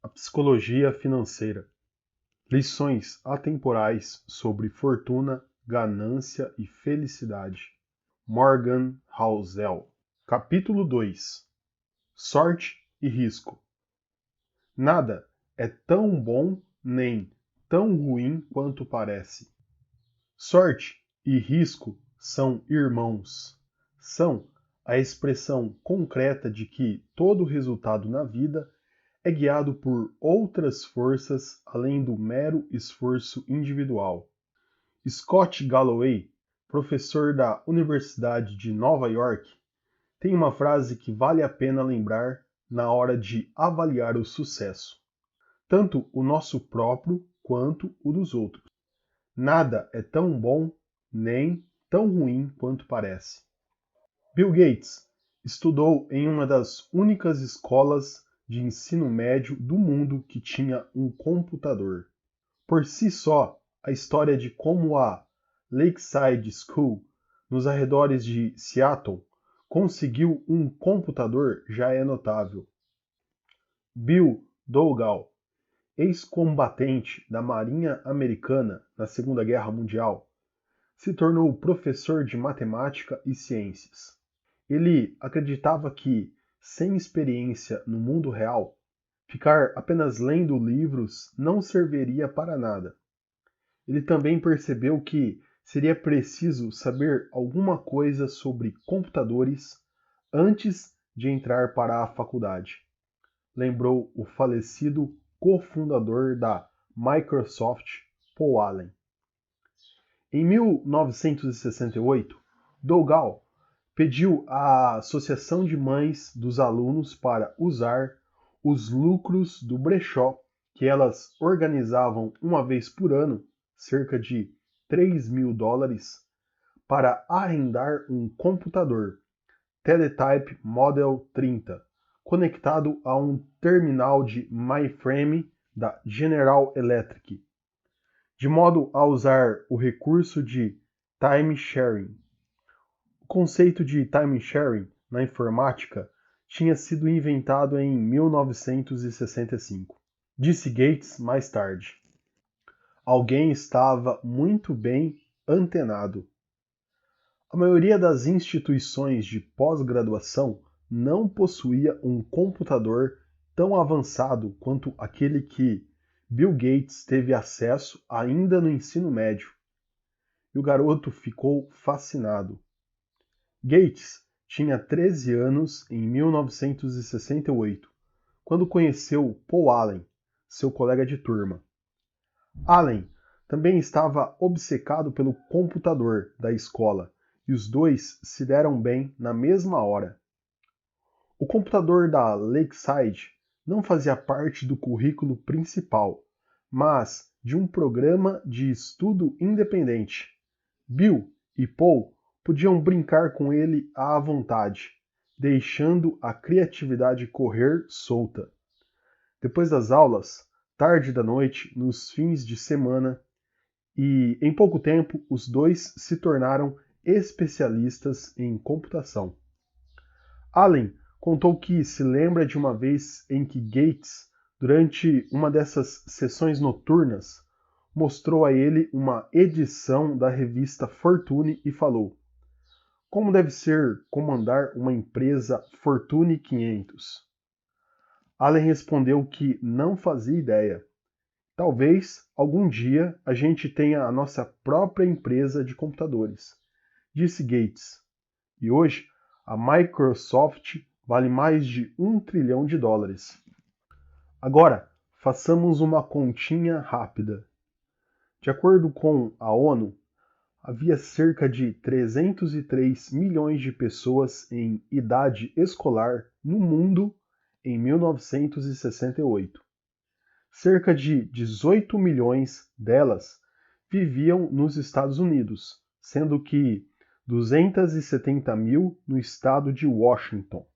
A psicologia financeira. Lições atemporais sobre fortuna, ganância e felicidade. Morgan Housel. Capítulo 2. Sorte e risco. Nada é tão bom nem tão ruim quanto parece. Sorte e risco são irmãos. São a expressão concreta de que todo resultado na vida é guiado por outras forças além do mero esforço individual. Scott Galloway, professor da Universidade de Nova York, tem uma frase que vale a pena lembrar na hora de avaliar o sucesso, tanto o nosso próprio quanto o dos outros. Nada é tão bom nem tão ruim quanto parece. Bill Gates estudou em uma das únicas escolas de ensino médio do mundo que tinha um computador. Por si só, a história de como a Lakeside School, nos arredores de Seattle, conseguiu um computador já é notável. Bill Dougal, ex-combatente da Marinha Americana na Segunda Guerra Mundial, se tornou professor de matemática e ciências. Ele acreditava que, sem experiência no mundo real, ficar apenas lendo livros não serviria para nada. Ele também percebeu que seria preciso saber alguma coisa sobre computadores antes de entrar para a faculdade. Lembrou o falecido cofundador da Microsoft, Paul Allen. Em 1968, Dougal pediu à Associação de Mães dos Alunos para usar os lucros do brechó que elas organizavam uma vez por ano, cerca de $3.000, para arrendar um computador Teletype Model 30, conectado a um terminal de mainframe da General Electric, de modo a usar o recurso de time sharing. O conceito de time sharing na informática tinha sido inventado em 1965. Disse Gates mais tarde. Alguém estava muito bem antenado. A maioria das instituições de pós-graduação não possuía um computador tão avançado quanto aquele que Bill Gates teve acesso ainda no ensino médio. E o garoto ficou fascinado. Gates tinha 13 anos em 1968, quando conheceu Paul Allen, seu colega de turma. Allen também estava obcecado pelo computador da escola e os dois se deram bem na mesma hora. O computador da Lakeside não fazia parte do currículo principal, mas de um programa de estudo independente. Bill e Paul podiam brincar com ele à vontade, deixando a criatividade correr solta. Depois das aulas, tarde da noite, nos fins de semana, e em pouco tempo os dois se tornaram especialistas em computação. Allen contou que se lembra de uma vez em que Gates, durante uma dessas sessões noturnas, mostrou a ele uma edição da revista Fortune e falou: "Como deve ser comandar uma empresa Fortune 500?" Allen respondeu que não fazia ideia. "Talvez, algum dia, a gente tenha a nossa própria empresa de computadores", disse Gates. "E hoje, a Microsoft vale mais de $1 trilhão. Agora, façamos uma continha rápida. De acordo com a ONU, havia cerca de 303 milhões de pessoas em idade escolar no mundo em 1968. Cerca de 18 milhões delas viviam nos Estados Unidos, sendo que 270 mil no estado de Washington.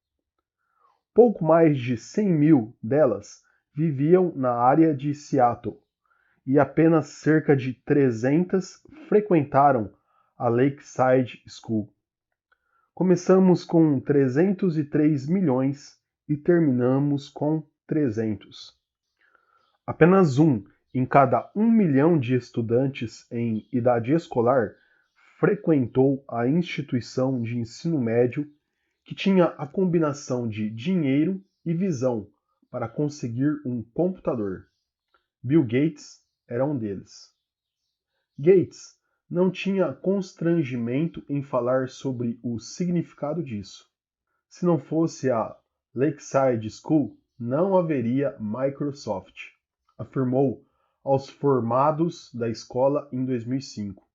Pouco mais de 100 mil delas viviam na área de Seattle, e apenas cerca de 300 frequentaram a Lakeside School. Começamos com 303 milhões e terminamos com 300. Apenas um em cada 1 milhão de estudantes em idade escolar frequentou a instituição de ensino médio que tinha a combinação de dinheiro e visão para conseguir um computador. Bill Gates era um deles. Gates não tinha constrangimento em falar sobre o significado disso. Se não fosse a Lakeside School, não haveria Microsoft, afirmou aos formados da escola em 2005.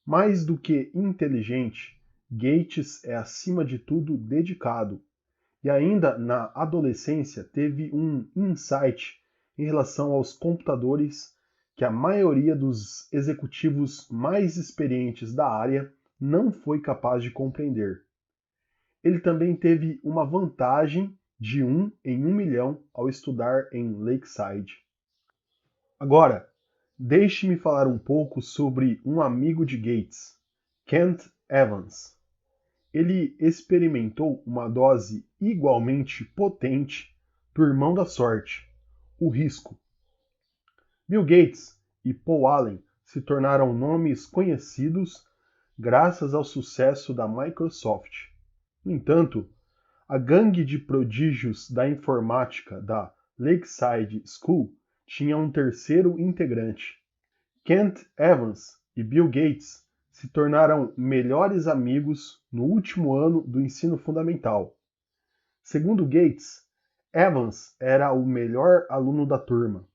Mais do que inteligente, Gates é acima de tudo dedicado, e ainda na adolescência teve um insight em relação aos computadores que a maioria dos executivos mais experientes da área não foi capaz de compreender. Ele também teve uma vantagem de 1 em 1 milhão ao estudar em Lakeside. Agora, deixe-me falar um pouco sobre um amigo de Gates, Kent Evans. Ele experimentou uma dose igualmente potente do irmão da sorte, o risco. Bill Gates e Paul Allen se tornaram nomes conhecidos graças ao sucesso da Microsoft. No entanto, a gangue de prodígios da informática da Lakeside School tinha um terceiro integrante. Kent Evans e Bill Gates se tornaram melhores amigos no último ano do ensino fundamental. Segundo Gates, Evans era o melhor aluno da turma.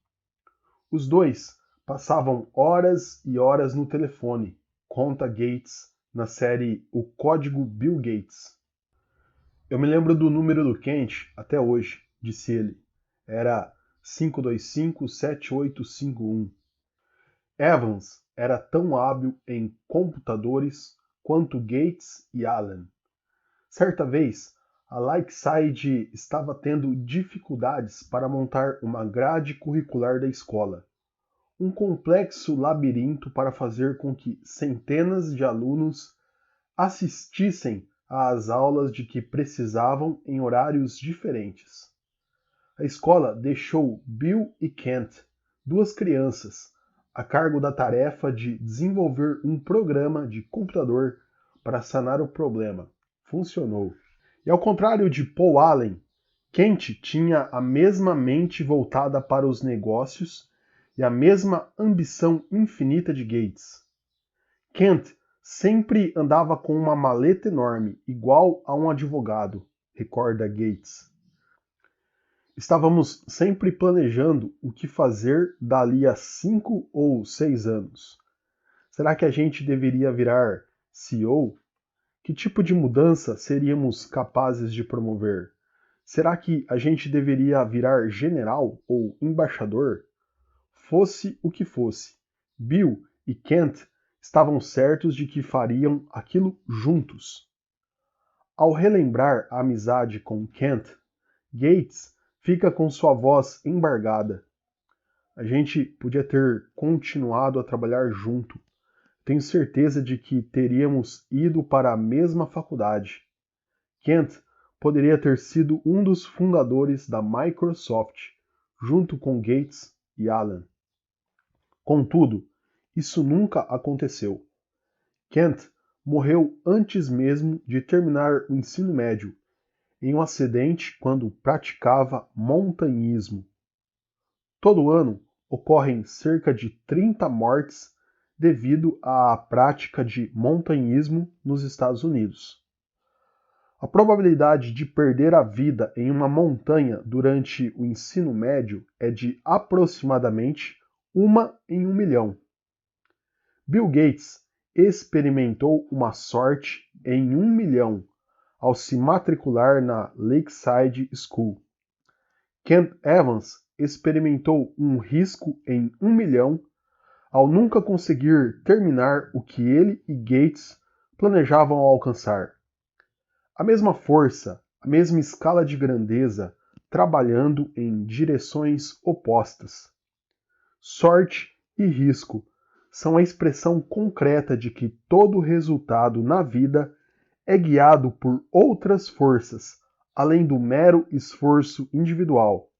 Os dois passavam horas e horas no telefone, conta Gates na série O Código Bill Gates. Eu me lembro do número do Kent até hoje, disse ele. Era 525-7851. Evans era tão hábil em computadores quanto Gates e Allen. Certa vez, a Lakeside estava tendo dificuldades para montar uma grade curricular da escola. Um complexo labirinto para fazer com que centenas de alunos assistissem às aulas de que precisavam em horários diferentes. A escola deixou Bill e Kent, duas crianças, a cargo da tarefa de desenvolver um programa de computador para sanar o problema. Funcionou. E ao contrário de Paul Allen, Kent tinha a mesma mente voltada para os negócios e a mesma ambição infinita de Gates. Kent sempre andava com uma maleta enorme, igual a um advogado, recorda Gates. Estávamos sempre planejando o que fazer dali a 5 ou 6 anos. Será que a gente deveria virar CEO? Que tipo de mudança seríamos capazes de promover? Será que a gente deveria virar general ou embaixador? Fosse o que fosse, Bill e Kent estavam certos de que fariam aquilo juntos. Ao relembrar a amizade com Kent, Gates fica com sua voz embargada. A gente podia ter continuado a trabalhar junto. Tenho certeza de que teríamos ido para a mesma faculdade. Kent poderia ter sido um dos fundadores da Microsoft, junto com Gates e Allen. Contudo, isso nunca aconteceu. Kent morreu antes mesmo de terminar o ensino médio, em um acidente quando praticava montanhismo. Todo ano ocorrem cerca de 30 mortes devido à prática de montanhismo nos Estados Unidos. A probabilidade de perder a vida em uma montanha durante o ensino médio é de aproximadamente 1 em 1 milhão. Bill Gates experimentou uma sorte em 1 milhão ao se matricular na Lakeside School. Kent Evans experimentou um risco em 1 milhão ao nunca conseguir terminar o que ele e Gates planejavam alcançar. A mesma força, a mesma escala de grandeza, trabalhando em direções opostas. Sorte e risco são a expressão concreta de que todo resultado na vida é guiado por outras forças, além do mero esforço individual.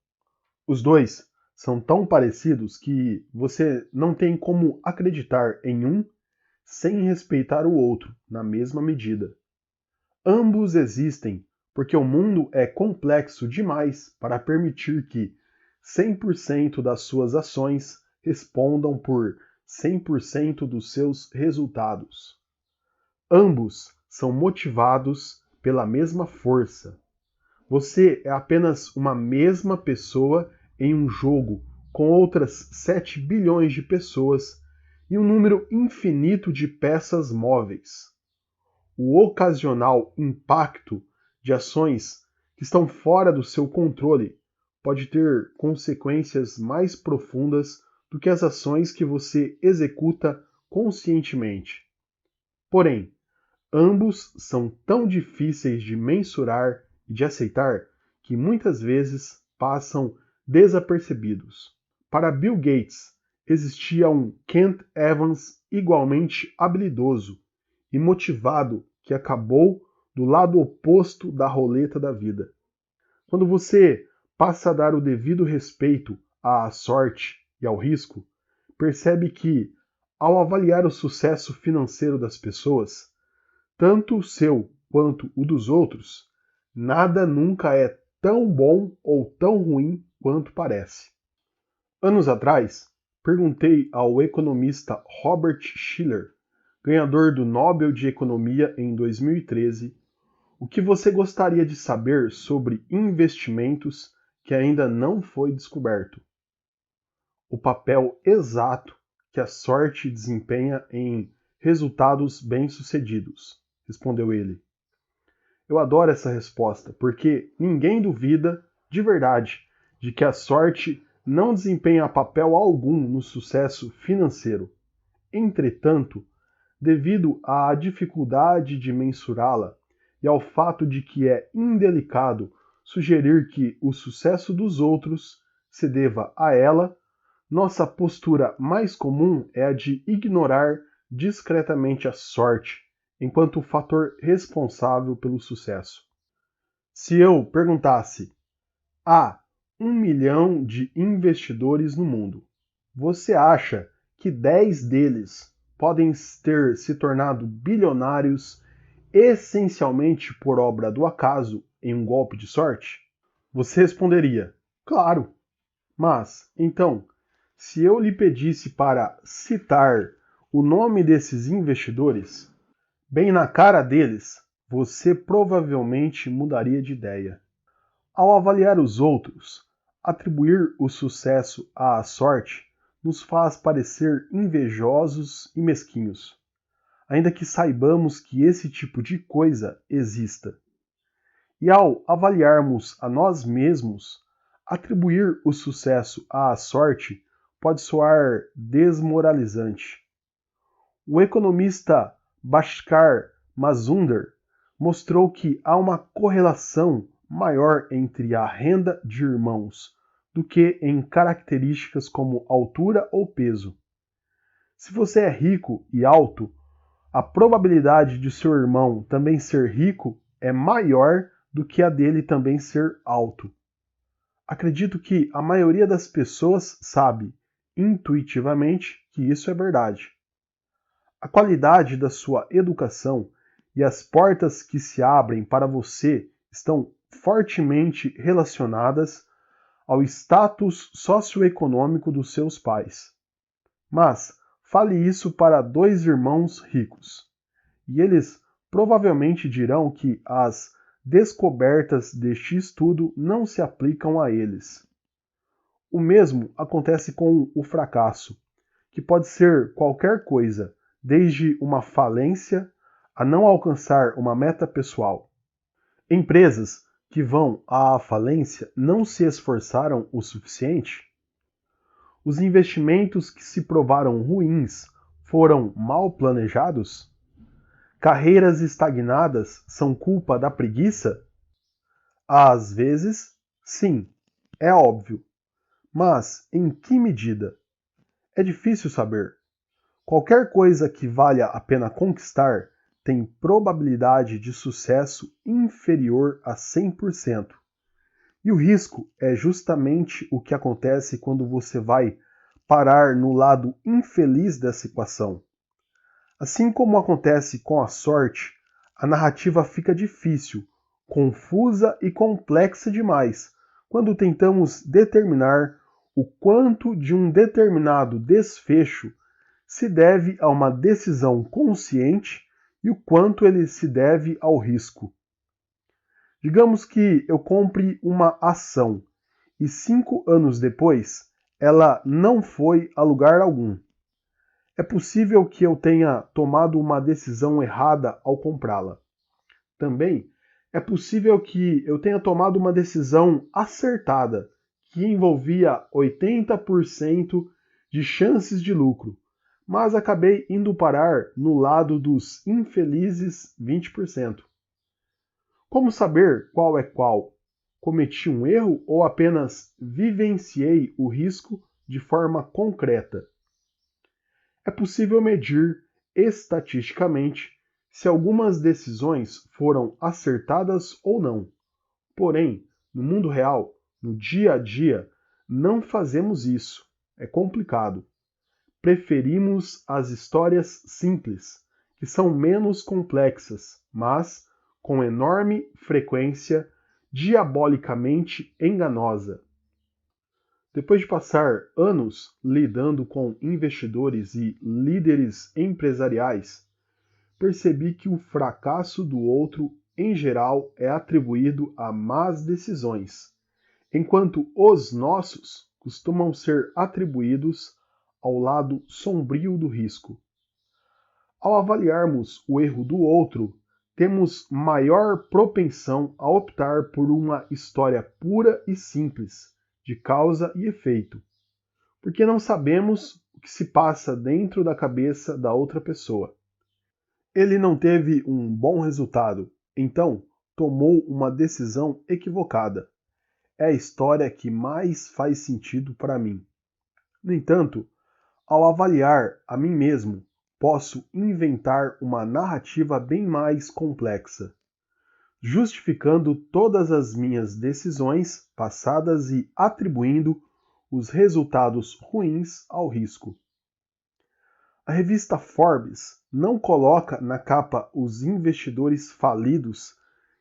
Os dois são tão parecidos que você não tem como acreditar em um sem respeitar o outro na mesma medida. Ambos existem porque o mundo é complexo demais para permitir que 100% das suas ações respondam por 100% dos seus resultados. Ambos são motivados pela mesma força. Você é apenas uma mesma pessoa em um jogo com outras 7 bilhões de pessoas e um número infinito de peças móveis. O ocasional impacto de ações que estão fora do seu controle pode ter consequências mais profundas do que as ações que você executa conscientemente. Porém, ambos são tão difíceis de mensurar e de aceitar que muitas vezes passam desapercebidos. Para Bill Gates, existia um Kent Evans igualmente habilidoso e motivado que acabou do lado oposto da roleta da vida. Quando você passa a dar o devido respeito à sorte e ao risco, percebe que, ao avaliar o sucesso financeiro das pessoas, tanto o seu quanto o dos outros, nada nunca é tão bom ou tão ruim quanto parece. Anos atrás, perguntei ao economista Robert Shiller, ganhador do Nobel de Economia em 2013, o que você gostaria de saber sobre investimentos que ainda não foi descoberto. O papel exato que a sorte desempenha em resultados bem-sucedidos, respondeu ele. Eu adoro essa resposta, porque ninguém duvida, de verdade, de que a sorte não desempenha papel algum no sucesso financeiro. Entretanto, devido à dificuldade de mensurá-la e ao fato de que é indelicado sugerir que o sucesso dos outros se deva a ela, nossa postura mais comum é a de ignorar discretamente a sorte enquanto o fator responsável pelo sucesso. Se eu perguntasse: há 1 milhão de investidores no mundo, você acha que 10 deles podem ter se tornado bilionários essencialmente por obra do acaso em um golpe de sorte? Você responderia: claro. Mas, então, se eu lhe pedisse para citar o nome desses investidores, bem na cara deles, você provavelmente mudaria de ideia. Ao avaliar os outros, atribuir o sucesso à sorte nos faz parecer invejosos e mesquinhos, ainda que saibamos que esse tipo de coisa exista. E ao avaliarmos a nós mesmos, atribuir o sucesso à sorte pode soar desmoralizante. O economista Bhaskar Mazumdar mostrou que há uma correlação maior entre a renda de irmãos do que em características como altura ou peso. Se você é rico e alto, a probabilidade de seu irmão também ser rico é maior do que a dele também ser alto. Acredito que a maioria das pessoas sabe intuitivamente que isso é verdade. A qualidade da sua educação e as portas que se abrem para você estão fortemente relacionadas ao status socioeconômico dos seus pais. Mas fale isso para 2 irmãos ricos, e eles provavelmente dirão que as descobertas deste estudo não se aplicam a eles. O mesmo acontece com o fracasso, que pode ser qualquer coisa, desde uma falência a não alcançar uma meta pessoal. Empresas que vão à falência não se esforçaram o suficiente? Os investimentos que se provaram ruins foram mal planejados? Carreiras estagnadas são culpa da preguiça? Às vezes, sim, é óbvio. Mas em que medida? É difícil saber. Qualquer coisa que valha a pena conquistar tem probabilidade de sucesso inferior a 100%. E o risco é justamente o que acontece quando você vai parar no lado infeliz dessa equação. Assim como acontece com a sorte, a narrativa fica difícil, confusa e complexa demais quando tentamos determinar o quanto de um determinado desfecho se deve a uma decisão consciente e o quanto ele se deve ao risco. Digamos que eu compre uma ação e 5 anos depois ela não foi a lugar algum. É possível que eu tenha tomado uma decisão errada ao comprá-la. Também é possível que eu tenha tomado uma decisão acertada, que envolvia 80% de chances de lucro, mas acabei indo parar no lado dos infelizes 20%. Como saber qual é qual? Cometi um erro ou apenas vivenciei o risco de forma concreta? É possível medir estatisticamente se algumas decisões foram acertadas ou não. Porém, no mundo real, no dia a dia, não fazemos isso. É complicado. Preferimos as histórias simples, que são menos complexas, mas, com enorme frequência, diabolicamente enganosa. Depois de passar anos lidando com investidores e líderes empresariais, percebi que o fracasso do outro, em geral, é atribuído a más decisões, enquanto os nossos costumam ser atribuídos ao lado sombrio do risco. Ao avaliarmos o erro do outro, temos maior propensão a optar por uma história pura e simples, de causa e efeito, porque não sabemos o que se passa dentro da cabeça da outra pessoa. Ele não teve um bom resultado, então tomou uma decisão equivocada. É a história que mais faz sentido para mim. No entanto, ao avaliar a mim mesmo, posso inventar uma narrativa bem mais complexa, justificando todas as minhas decisões passadas e atribuindo os resultados ruins ao risco. A revista Forbes não coloca na capa os investidores falidos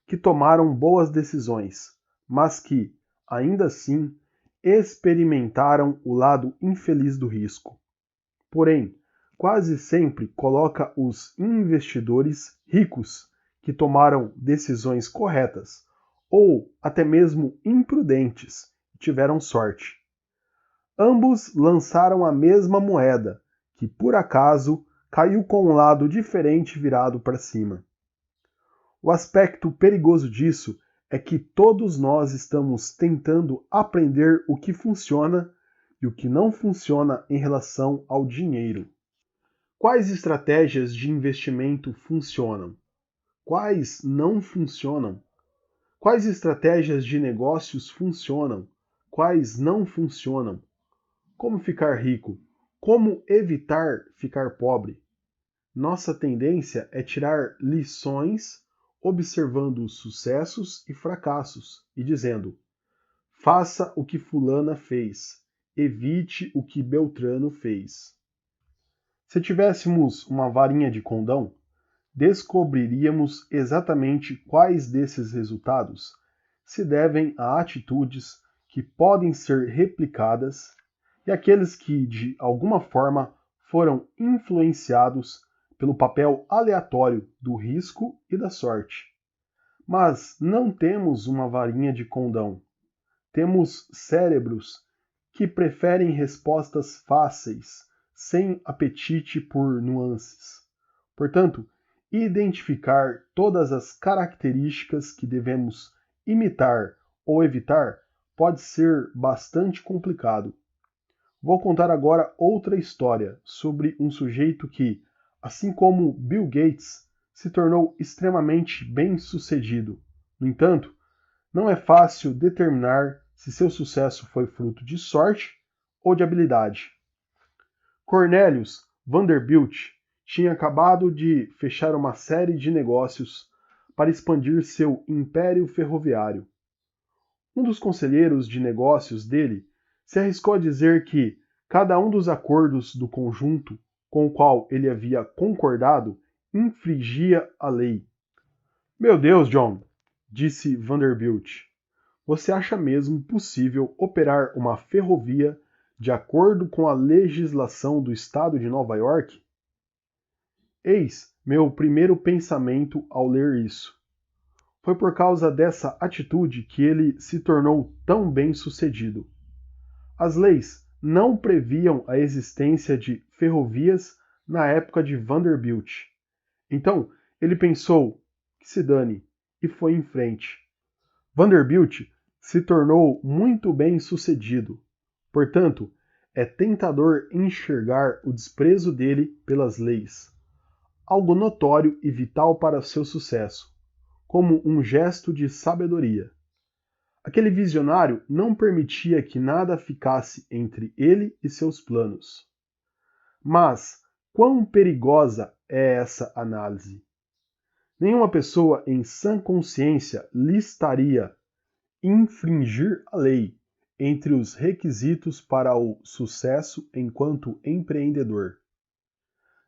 que tomaram boas decisões, mas que, ainda assim, experimentaram o lado infeliz do risco. Porém, quase sempre coloca os investidores ricos que tomaram decisões corretas ou até mesmo imprudentes e tiveram sorte. Ambos lançaram a mesma moeda, que por acaso caiu com um lado diferente virado para cima. O aspecto perigoso disso é que todos nós estamos tentando aprender o que funciona e o que não funciona em relação ao dinheiro. Quais estratégias de investimento funcionam? Quais não funcionam? Quais estratégias de negócios funcionam? Quais não funcionam? Como ficar rico? Como evitar ficar pobre? Nossa tendência é tirar lições observando os sucessos e fracassos e dizendo: faça o que fulana fez, evite o que Beltrano fez. Se tivéssemos uma varinha de condão, descobriríamos exatamente quais desses resultados se devem a atitudes que podem ser replicadas e aqueles que, de alguma forma, foram influenciados pelo papel aleatório do risco e da sorte. Mas não temos uma varinha de condão. Temos cérebros que preferem respostas fáceis, sem apetite por nuances. Portanto, identificar todas as características que devemos imitar ou evitar pode ser bastante complicado. Vou contar agora outra história sobre um sujeito que, assim como Bill Gates, se tornou extremamente bem-sucedido. No entanto, não é fácil determinar se seu sucesso foi fruto de sorte ou de habilidade. Cornelius Vanderbilt tinha acabado de fechar uma série de negócios para expandir seu império ferroviário. Um dos conselheiros de negócios dele se arriscou a dizer que cada um dos acordos do conjunto com o qual ele havia concordado infringia a lei. Meu Deus, John, disse Vanderbilt, você acha mesmo possível operar uma ferrovia de acordo com a legislação do estado de Nova York? Eis meu primeiro pensamento ao ler isso. Foi por causa dessa atitude que ele se tornou tão bem-sucedido. As leis não previam a existência de ferrovias na época de Vanderbilt. Então, ele pensou, que se dane, e foi em frente. Vanderbilt se tornou muito bem-sucedido. Portanto, é tentador enxergar o desprezo dele pelas leis, algo notório e vital para seu sucesso, como um gesto de sabedoria. Aquele visionário não permitia que nada ficasse entre ele e seus planos. Mas quão perigosa é essa análise? Nenhuma pessoa em sã consciência listaria infringir a lei entre os requisitos para o sucesso enquanto empreendedor.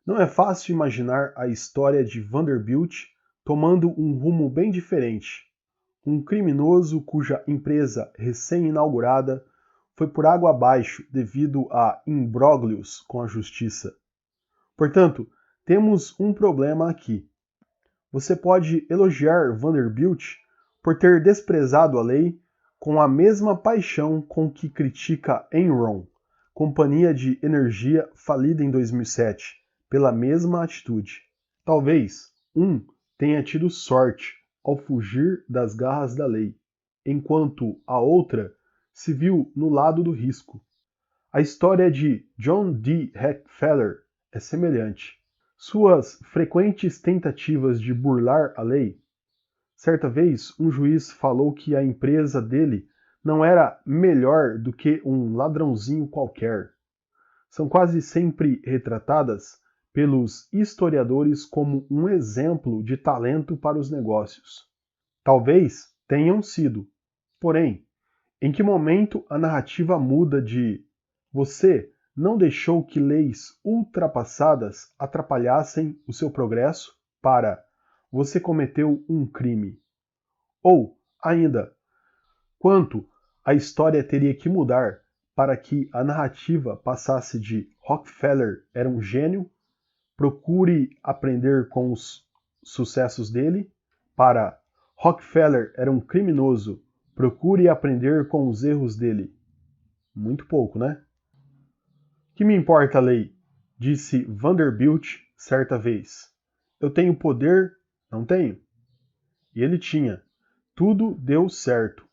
Não é fácil imaginar a história de Vanderbilt tomando um rumo bem diferente. Um criminoso cuja empresa recém-inaugurada foi por água abaixo devido a imbróglios com a justiça. Portanto, temos um problema aqui. Você pode elogiar Vanderbilt por ter desprezado a lei com a mesma paixão com que critica Enron, companhia de energia falida em 2007, pela mesma atitude. Talvez um tenha tido sorte ao fugir das garras da lei, enquanto a outra se viu no lado do risco. A história de John D. Rockefeller é semelhante. Suas frequentes tentativas de burlar a lei. Certa vez, um juiz falou que a empresa dele não era melhor do que um ladrãozinho qualquer. São quase sempre retratadas pelos historiadores como um exemplo de talento para os negócios. Talvez tenham sido. Porém, em que momento a narrativa muda de você não deixou que leis ultrapassadas atrapalhassem o seu progresso para você cometeu um crime? Ou, ainda, quanto a história teria que mudar para que a narrativa passasse de Rockefeller era um gênio, procure aprender com os sucessos dele, para Rockefeller era um criminoso, procure aprender com os erros dele? Muito pouco, né? Que me importa a lei? Disse Vanderbilt certa vez. Eu tenho poder? Não tenho? E ele tinha. Tudo deu certo.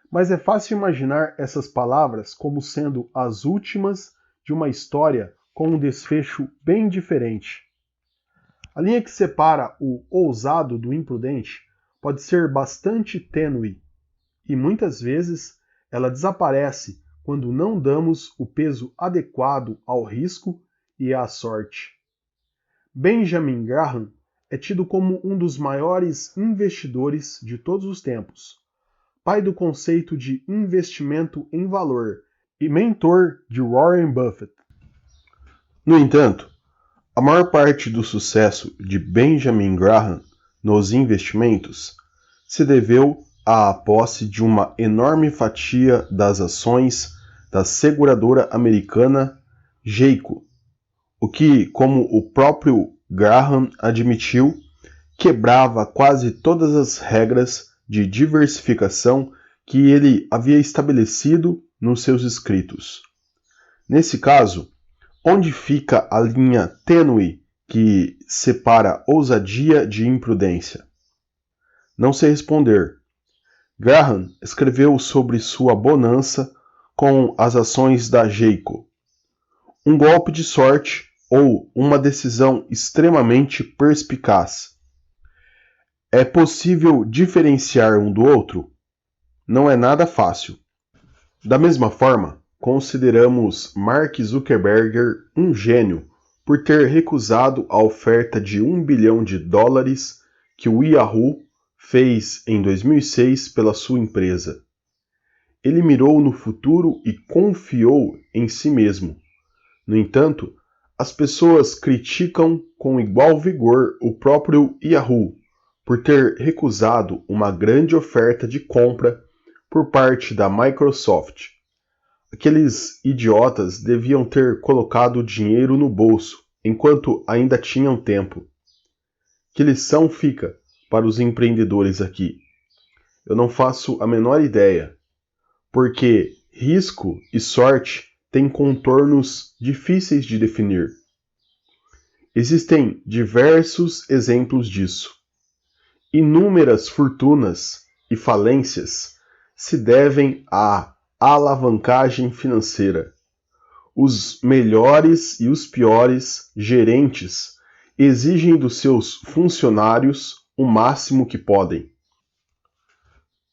Mas é fácil imaginar essas palavras como sendo as últimas de uma história com um desfecho bem diferente. A linha que separa o ousado do imprudente pode ser bastante tênue, e muitas vezes ela desaparece quando não damos o peso adequado ao risco e à sorte. Benjamin Graham é tido como um dos maiores investidores de todos os tempos, pai do conceito de investimento em valor e mentor de Warren Buffett. No entanto, a maior parte do sucesso de Benjamin Graham nos investimentos se deveu à posse de uma enorme fatia das ações da seguradora americana Geico, o que, como o próprio Graham admitiu, quebrava quase todas as regras de diversificação que ele havia estabelecido nos seus escritos. Nesse caso, onde fica a linha tênue que separa ousadia de imprudência? Não sei responder. Graham escreveu sobre sua bonança com as ações da Geico. Um golpe de sorte ou uma decisão extremamente perspicaz. É possível diferenciar um do outro? Não é nada fácil. Da mesma forma, consideramos Mark Zuckerberg um gênio por ter recusado a oferta de $1 bilhão que o Yahoo fez em 2006 pela sua empresa. ele mirou no futuro e confiou em si mesmo. No entanto, as pessoas criticam com igual vigor o próprio Yahoo por ter recusado uma grande oferta de compra por parte da Microsoft. Aqueles idiotas deviam ter colocado o dinheiro no bolso enquanto ainda tinham tempo. Que lição fica para os empreendedores aqui? Eu não faço a menor ideia, porque risco e sorte têm contornos difíceis de definir. Existem diversos exemplos disso. Inúmeras fortunas e falências se devem à alavancagem financeira. Os melhores e os piores gerentes exigem dos seus funcionários o máximo que podem.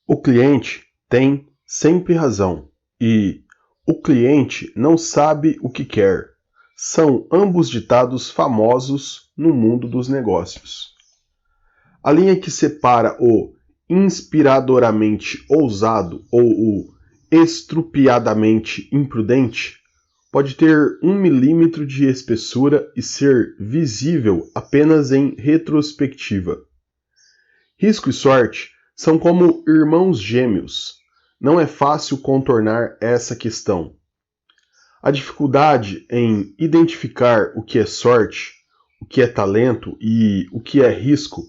O cliente tem sempre razão e o cliente não sabe o que quer. São ambos ditados famosos no mundo dos negócios. A linha que separa o inspiradoramente ousado ou o estrupiadamente imprudente pode ter 1 milímetro de espessura e ser visível apenas em retrospectiva. Risco e sorte são como irmãos gêmeos. Não é fácil contornar essa questão. A dificuldade em identificar o que é sorte, o que é talento e o que é risco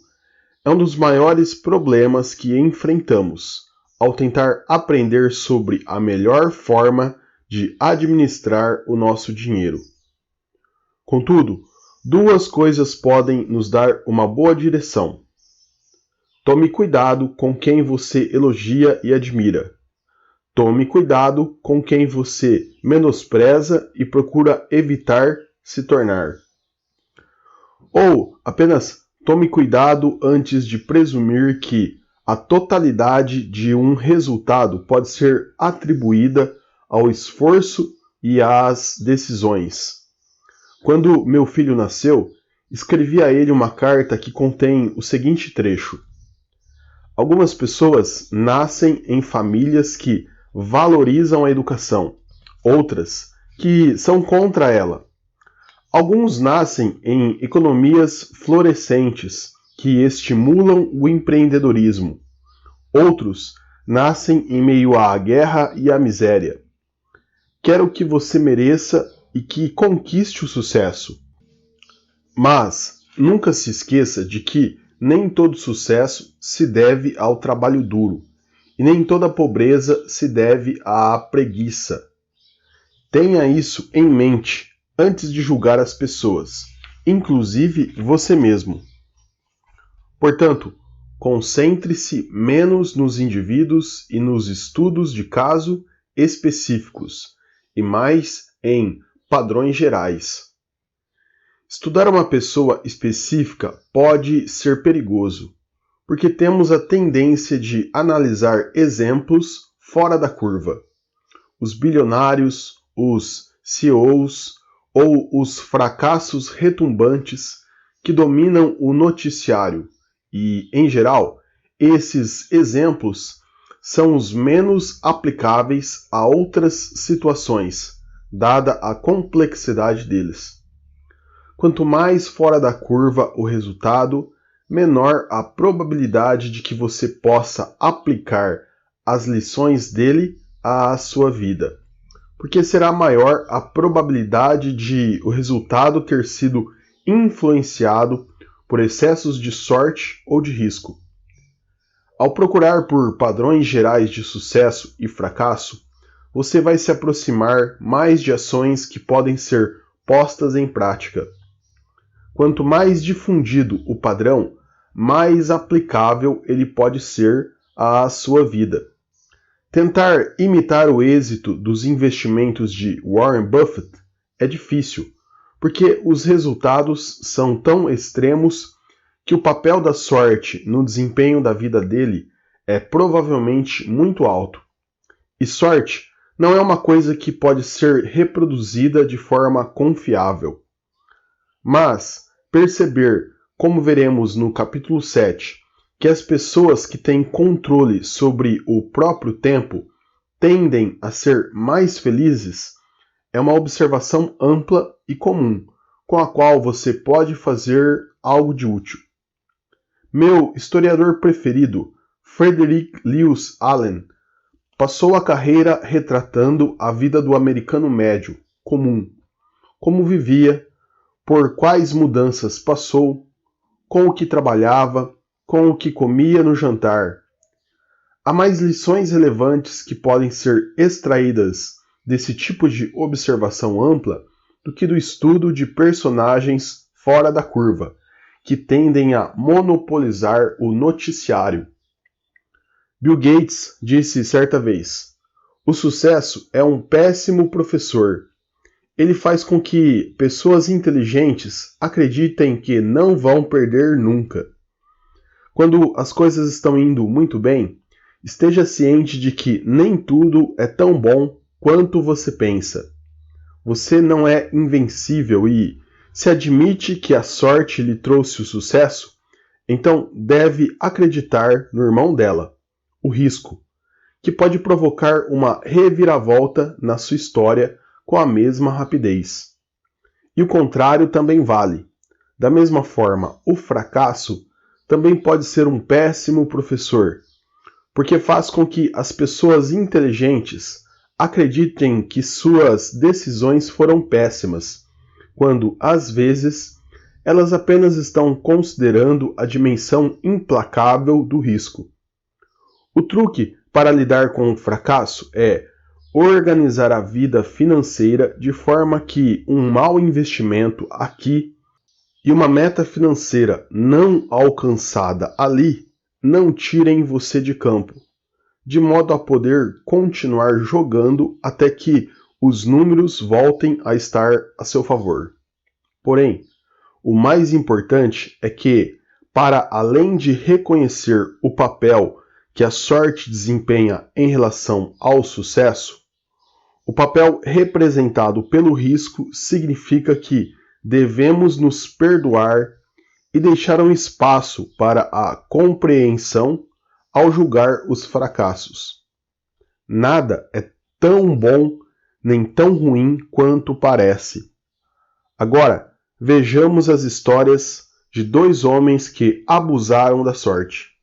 é um dos maiores problemas que enfrentamos ao tentar aprender sobre a melhor forma de administrar o nosso dinheiro. Contudo, duas coisas podem nos dar uma boa direção. Tome cuidado com quem você elogia e admira. Tome cuidado com quem você menospreza e procura evitar se tornar. Ou apenas tome cuidado antes de presumir que a totalidade de um resultado pode ser atribuída ao esforço e às decisões. Quando meu filho nasceu, escrevi a ele uma carta que contém o seguinte trecho. Algumas pessoas nascem em famílias que valorizam a educação, outras que são contra ela. Alguns nascem em economias florescentes que estimulam o empreendedorismo. Outros nascem em meio à guerra e à miséria. Quero que você mereça e que conquiste o sucesso. Mas nunca se esqueça de que nem todo sucesso se deve ao trabalho duro, e nem toda pobreza se deve à preguiça. Tenha isso em mente antes de julgar as pessoas, inclusive você mesmo. Portanto, concentre-se menos nos indivíduos e nos estudos de caso específicos, e mais em padrões gerais. Estudar uma pessoa específica pode ser perigoso, porque temos a tendência de analisar exemplos fora da curva. Os bilionários, os CEOs ou os fracassos retumbantes que dominam o noticiário e, em geral, esses exemplos são os menos aplicáveis a outras situações, dada a complexidade deles. Quanto mais fora da curva o resultado, menor a probabilidade de que você possa aplicar as lições dele à sua vida, porque será maior a probabilidade de o resultado ter sido influenciado por excessos de sorte ou de risco. Ao procurar por padrões gerais de sucesso e fracasso, você vai se aproximar mais de ações que podem ser postas em prática. Quanto mais difundido o padrão, mais aplicável ele pode ser à sua vida. Tentar imitar o êxito dos investimentos de Warren Buffett é difícil, porque os resultados são tão extremos que o papel da sorte no desempenho da vida dele é provavelmente muito alto. E sorte não é uma coisa que pode ser reproduzida de forma confiável. Mas perceber, como veremos no capítulo 7, que as pessoas que têm controle sobre o próprio tempo tendem a ser mais felizes é uma observação ampla e comum, com a qual você pode fazer algo de útil. Meu historiador preferido, Frederick Lewis Allen, passou a carreira retratando a vida do americano médio, comum, como vivia, por quais mudanças passou, com o que trabalhava, com o que comia no jantar. Há mais lições relevantes que podem ser extraídas desse tipo de observação ampla do que do estudo de personagens fora da curva, que tendem a monopolizar o noticiário. Bill Gates disse certa vez: "O sucesso é um péssimo professor. Ele faz com que pessoas inteligentes acreditem que não vão perder nunca." Quando as coisas estão indo muito bem, esteja ciente de que nem tudo é tão bom quanto você pensa. Você não é invencível e, se admite que a sorte lhe trouxe o sucesso, então deve acreditar no irmão dela, o risco, que pode provocar uma reviravolta na sua história com a mesma rapidez. E o contrário também vale. Da mesma forma, o fracasso também pode ser um péssimo professor, porque faz com que as pessoas inteligentes acreditem que suas decisões foram péssimas, quando, às vezes, elas apenas estão considerando a dimensão implacável do risco. O truque para lidar com o fracasso é organizar a vida financeira de forma que um mau investimento aqui e uma meta financeira não alcançada ali não tirem você de campo, de modo a poder continuar jogando até que os números voltem a estar a seu favor. Porém, o mais importante é que, para além de reconhecer o papel que a sorte desempenha em relação ao sucesso, o papel representado pelo risco significa que devemos nos perdoar e deixar um espaço para a compreensão ao julgar os fracassos. Nada é tão bom nem tão ruim quanto parece. Agora, vejamos as histórias de dois homens que abusaram da sorte.